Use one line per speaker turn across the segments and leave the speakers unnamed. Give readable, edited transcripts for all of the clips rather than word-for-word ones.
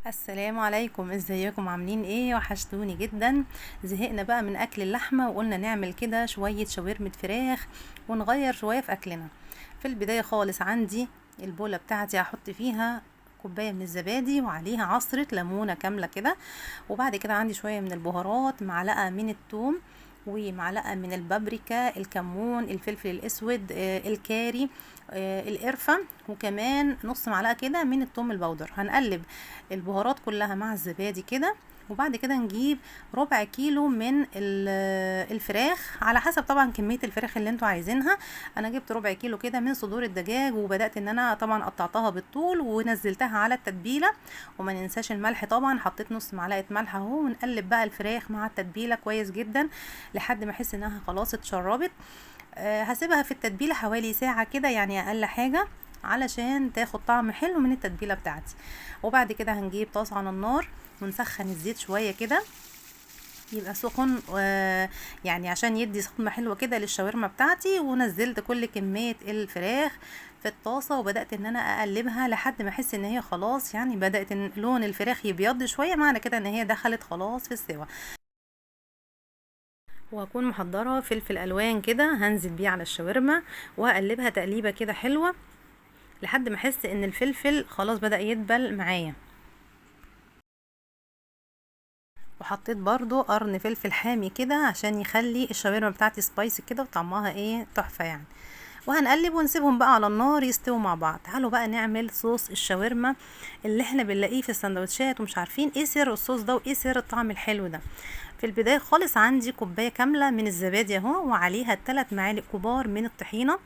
السلام عليكم، ازيكم؟ عاملين ايه؟ وحشتوني جدا. زهقنا بقى من اكل اللحمه وقلنا نعمل كده شويه شاورمه فراخ ونغير شويه في اكلنا. في البدايه خالص عندي البوله بتاعتي هحط فيها كوبايه من الزبادي وعليها عصره ليمونه كامله كده. وبعد كده عندي شويه من البهارات، معلقه من الثوم ومعلقه من البابريكا، الكمون، الفلفل الاسود، الكاري، القرفه، وكمان نص معلقه كده من الثوم البودر. هنقلب البهارات كلها مع الزبادي كده. وبعد كده نجيب ربع كيلو من الفراخ، على حسب طبعا كمية الفراخ اللي انتوا عايزينها. انا جبت ربع كيلو كده من صدور الدجاج، وبدأت ان انا طبعا قطعتها بالطول ونزلتها على التتبيلة. وما ننساش الملح، طبعا حطيت نص معلقة ملح اهو. ونقلب بقى الفراخ مع التتبيلة كويس جدا لحد ما احس انها خلاص اتشربت. هسيبها في التتبيلة حوالي ساعة كده، يعني اقل حاجة، علشان تاخد طعم حلو من التتبيلة بتاعتي. وبعد كده هنجيب طاسة على النار ونسخن الزيت شوية كده، يبقى سخن، يعني عشان يدي صدمة حلوة كده للشاورما بتاعتي. ونزلت كل كمية الفراخ في الطاسة، وبدأت ان انا اقلبها لحد ما احس ان هي خلاص، يعني بدأت إن لون الفراخ يبيض شوية، معنى كده ان هي دخلت خلاص في السوا. وهكون محضرة فلفل الوان كده هنزل بيه على الشاورما، وهقلبها تقليبة كده حلوة لحد ما احس ان الفلفل خلاص بدأ يدبل معايا. وحطيت برضو قرن فلفل حامي كده عشان يخلي الشاورما بتاعتي سبايسي كده وطعمها ايه تحفة يعني. وهنقلب ونسيبهم بقى على النار يستووا مع بعض. تعالوا بقى نعمل صوص الشاورما اللي احنا بنلاقيه في السندوتشات ومش عارفين ايه سر الصوص ده وايه سر الطعم الحلو ده. في البداية خالص عندي كوباية كاملة من الزبادي اهو، وعليها 3 معالق كبار من الطحينة.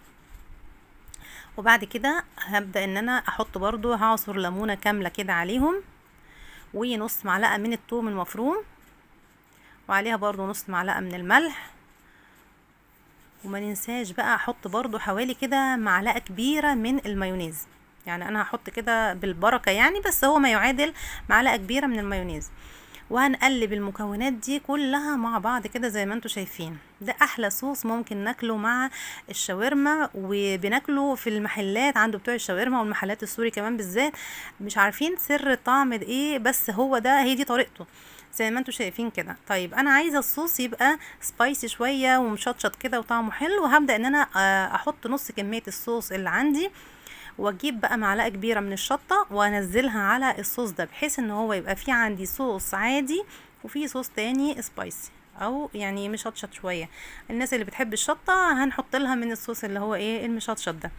وبعد كده هبدأ ان انا احط برضو هعصر ليمونة كاملة كده عليهم، ونص معلقة من الثوم المفروم، وعليها برضو نص معلقة من الملح. وما ننساش بقى احط برضو حوالي كده معلقة كبيرة من المايونيز. يعني انا هحط كده بالبركة يعني، بس هو ما يعادل معلقة كبيرة من المايونيز. وهنقلب المكونات دي كلها مع بعض كده زي ما انتوا شايفين. ده احلى صوص ممكن ناكله مع الشاورما، وبناكله في المحلات عنده بتوع الشاورما والمحلات السوري كمان بالذات. مش عارفين سر الطعم ده ايه، بس هو ده، هي دي طريقته زي ما انتوا شايفين كده. طيب انا عايزه الصوص يبقى سبايسي شويه ومشطشط كده وطعمه حلو، وهبدا ان انا احط نص كميه الصوص اللي عندي، واجيب بقى معلقه كبيره من الشطه وانزلها على الصوص ده، بحيث ان هو يبقى في عندي صوص عادي وفي صوص تاني سبايسي، او يعني مشطشط شويه. الناس اللي بتحب الشطه هنحط لها من الصوص اللي هو ايه المشطشط ده.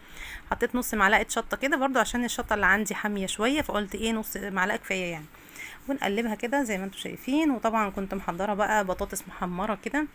حطيت نص معلقه شطه كده برضو عشان الشطه اللي عندي حاميه شويه، فقلت ايه نص معلقه كفايه يعني. ونقلبها كده زي ما انتم شايفين. وطبعا كنت محضره بقى بطاطس محمره كده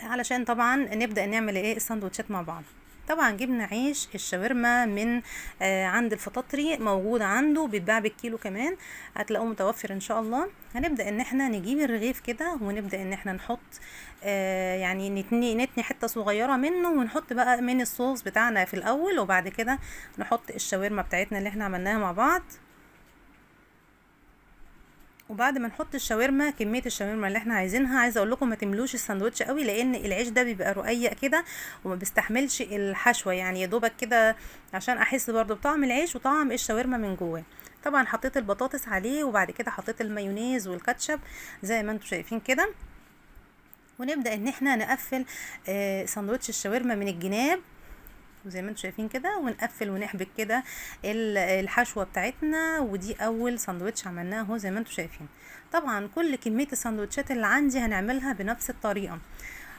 علشان طبعا نبدأ نعمل ايه الساندوتشات مع بعض. طبعا جبنا عيش الشاورما من عند الفطاطري، موجود عنده بيتباع بالكيلو كمان، هتلاقوه متوفر ان شاء الله. هنبدأ ان احنا نجيب الرغيف كده ونبدأ ان احنا نحط يعني نتني حتة صغيرة منه، ونحط بقى من الصوص بتاعنا في الاول، وبعد كده نحط الشاورما بتاعتنا اللي احنا عملناها مع بعض. وبعد ما نحط الشاورما كميه الشاورما اللي احنا عايزينها، عايزه اقول لكم ما تملوش الساندوتش قوي، لان العيش ده بيبقى رقيق كده وما بيستحملش الحشوه، يعني يا دوبك كده عشان احس برضو بطعم العيش وطعم الشاورما من جواه. طبعا حطيت البطاطس عليه، وبعد كده حطيت المايونيز والكاتشب زي ما انتم شايفين كده. ونبدا ان احنا نقفل ساندوتش الشاورما من الجناب زي ما انتم شايفين كده، ونقفل ونحبك كده الحشوه بتاعتنا. ودي اول ساندوتش عملناه اهو زي ما انتم شايفين. طبعا كل كميه الساندوتشات اللي عندي هنعملها بنفس الطريقه.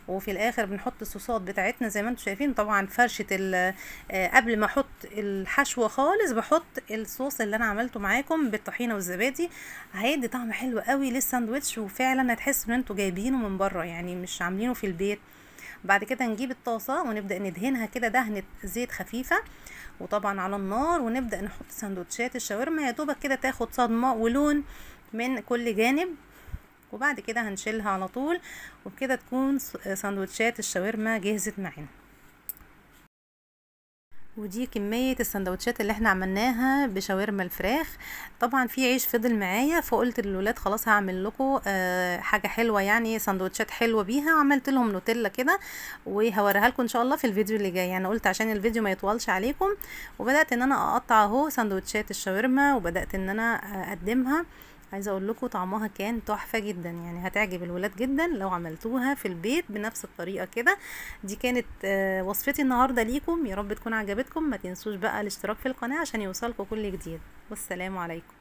وفي الاخر بنحط الصوصات بتاعتنا زي ما انتم شايفين. طبعا فرشه قبل ما احط الحشوه خالص بحط الصوص اللي انا عملته معاكم بالطحينه والزبادي، هيدي طعم حلو قوي للساندوتش، وفعلا هتحسوا ان انتوا جايبينه من بره يعني مش عاملينه في البيت. بعد كده نجيب الطاسة ونبدأ ندهنها كده دهنة زيت خفيفة، وطبعا على النار، ونبدأ نحط سندوتشات الشاورما يا دوبك كده تاخد صدمة ولون من كل جانب. وبعد كده هنشيلها على طول، وبكده تكون سندوتشات الشاورما جهزت معانا. ودي كمية السندوتشات اللي احنا عملناها بشاورما الفراخ. طبعا في عيش فضل معايا، فقلت للولاد خلاص هعمل لكم حاجة حلوة يعني، سندوتشات حلوة بيها. عملت لهم نوتيلا كده وهوريها لكم ان شاء الله في الفيديو اللي جاي. يعني قلت عشان الفيديو ما يطولش عليكم، وبدأت ان انا اقطع اهو سندوتشات الشاورما وبدأت ان انا اقدمها. عايزه اقول لكم طعمها كان تحفه جدا، يعني هتعجب الولاد جدا لو عملتوها في البيت بنفس الطريقه كده. دي كانت وصفتي النهارده ليكم، يا رب تكون عجبتكم. ما تنسوش بقى الاشتراك في القناه عشان يوصلكم كل جديد. والسلام عليكم.